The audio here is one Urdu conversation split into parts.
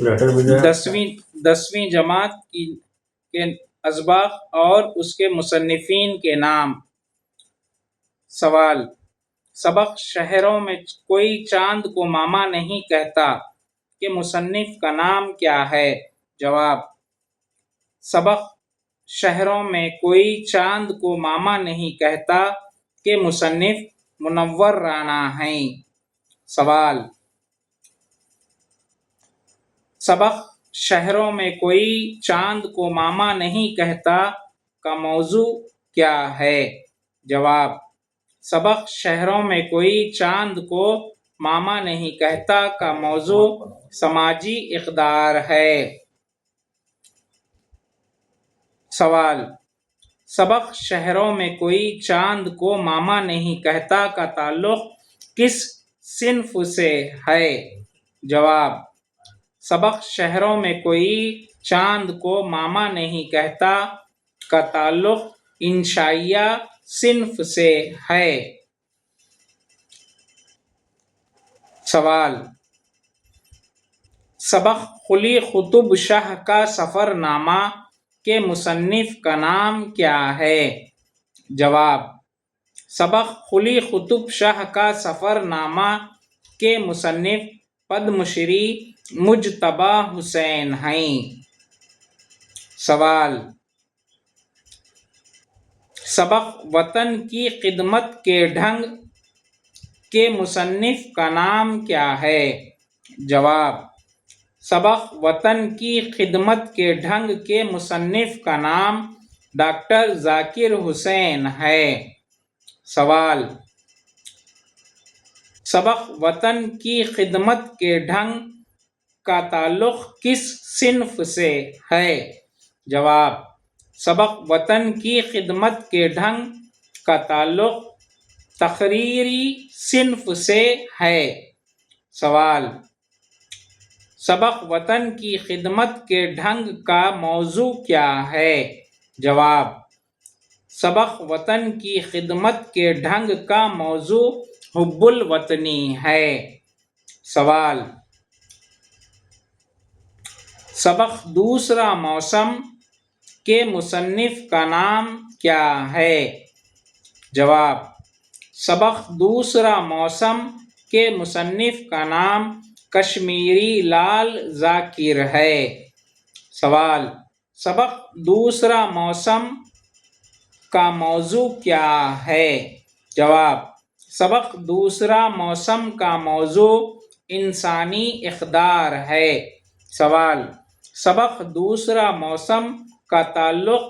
دسویں جماعت کے اسباق اور اس کے مصنفین کے نام۔ سوال: سبق شہروں میں کوئی چاند کو ماما نہیں کہتا کہ مصنف کا نام کیا ہے؟ جواب: سبق شہروں میں کوئی چاند کو ماما نہیں کہتا کہ مصنف منور رانا ہیں۔ سوال: سبق شہروں میں کوئی چاند کو ماما نہیں کہتا کا موضوع کیا ہے؟ جواب: سبق شہروں میں کوئی چاند کو ماما نہیں کہتا کا موضوع سماجی اقدار ہے۔ سوال: سبق شہروں میں کوئی چاند کو ماما نہیں کہتا کا تعلق کس صنف سے ہے؟ جواب: سبق شہروں میں کوئی چاند کو ماما نہیں کہتا کا تعلق انشائیہ صنف سے ہے۔ سوال: سبق قلی قطب شاہ کا سفر نامہ کے مصنف کا نام کیا ہے؟ جواب: سبق قلی قطب شاہ کا سفر نامہ کے مصنف پدم شری مجتبیٰ حسین ہیں۔ سوال: سبق وطن کی خدمت کے ڈھنگ کے مصنف کا نام کیا ہے؟ جواب: سبق وطن کی خدمت کے ڈھنگ کے مصنف کا نام ڈاکٹر ذاکر حسین ہے۔ سوال: سبق وطن کی خدمت کے ڈھنگ کا تعلق کس صنف سے ہے؟ جواب: سبق وطن کی خدمت کے ڈھنگ کا تعلق تقریری صنف سے ہے۔ سوال: سبق وطن کی خدمت کے ڈھنگ کا موضوع کیا ہے؟ جواب: سبق وطن کی خدمت کے ڈھنگ کا موضوع حب الوطنی ہے۔ سوال: سبق دوسرا موسم کے مصنف کا نام کیا ہے؟ جواب: سبق دوسرا موسم کے مصنف کا نام کشمیری لال ذاکر ہے۔ سوال: سبق دوسرا موسم کا موضوع کیا ہے؟ جواب: سبق دوسرا موسم کا موضوع انسانی اقدار ہے۔ سوال: سبق دوسرا موسم کا تعلق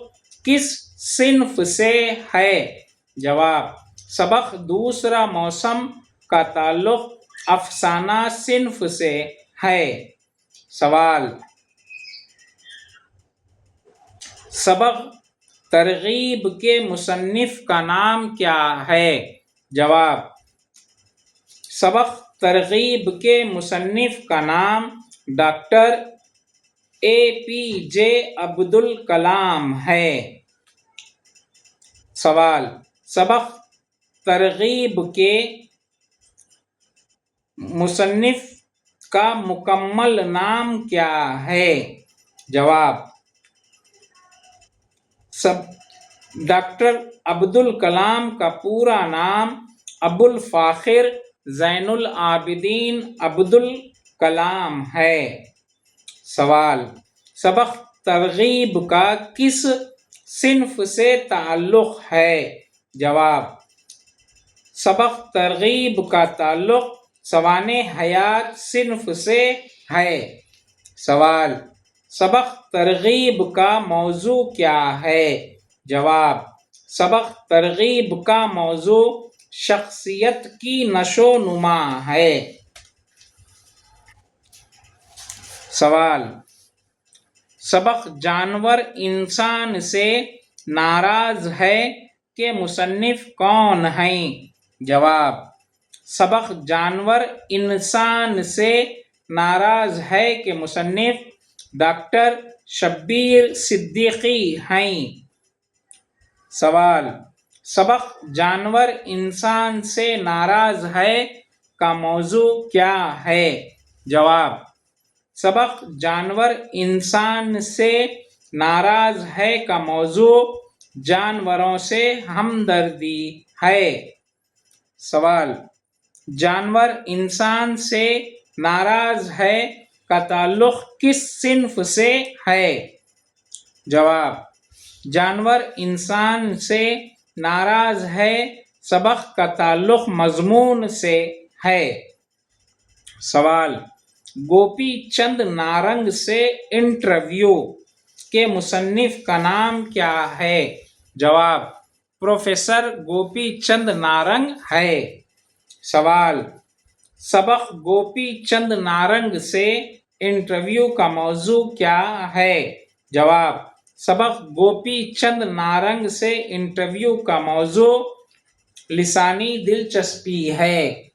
کس صنف سے ہے؟ جواب: سبق دوسرا موسم کا تعلق افسانہ صنف سے ہے۔ سوال: سبق ترغیب کے مصنف کا نام کیا ہے؟ جواب: سبق ترغیب کے مصنف کا نام ڈاکٹر APJ عبدالکلام ہے۔ سوال: سبق ترغیب کے مصنف کا مکمل نام کیا ہے؟ جواب: ڈاکٹر عبدالکلام کا پورا نام ابوالفاخر زین العابدین عبدالکلام ہے۔ سوال: سبق ترغیب کا کس صنف سے تعلق ہے؟ جواب: سبق ترغیب کا تعلق سوانح حیات صنف سے ہے۔ سوال: سبق ترغیب کا موضوع کیا ہے؟ جواب: سبق ترغیب کا موضوع شخصیت کی نشو و نما ہے۔ سوال: سبق جانور انسان سے ناراض ہے کہ مصنف کون ہیں؟ جواب: سبق جانور انسان سے ناراض ہے کہ مصنف ڈاکٹر شبیر صدیقی ہیں۔ سوال: سبق جانور انسان سے ناراض ہے کا موضوع کیا ہے؟ جواب: سبق جانور انسان سے ناراض ہے کا موضوع جانوروں سے ہمدردی ہے۔ سوال، جانور انسان سے ناراض ہے کا تعلق کس صنف سے ہے؟ جواب، جانور انسان سے ناراض ہے سبق کا تعلق مضمون سے ہے۔ سوال، گوپی چند نارنگ سے انٹرویو کے مصنف کا نام کیا ہے؟ جواب، پروفیسر گوپی چند نارنگ ہے۔ سوال، سبق گوپی چند نارنگ سے انٹرویو کا موضوع کیا ہے؟ جواب، سبق گوپی چند نارنگ سے انٹرویو کا موضوع لسانی دلچسپی ہے۔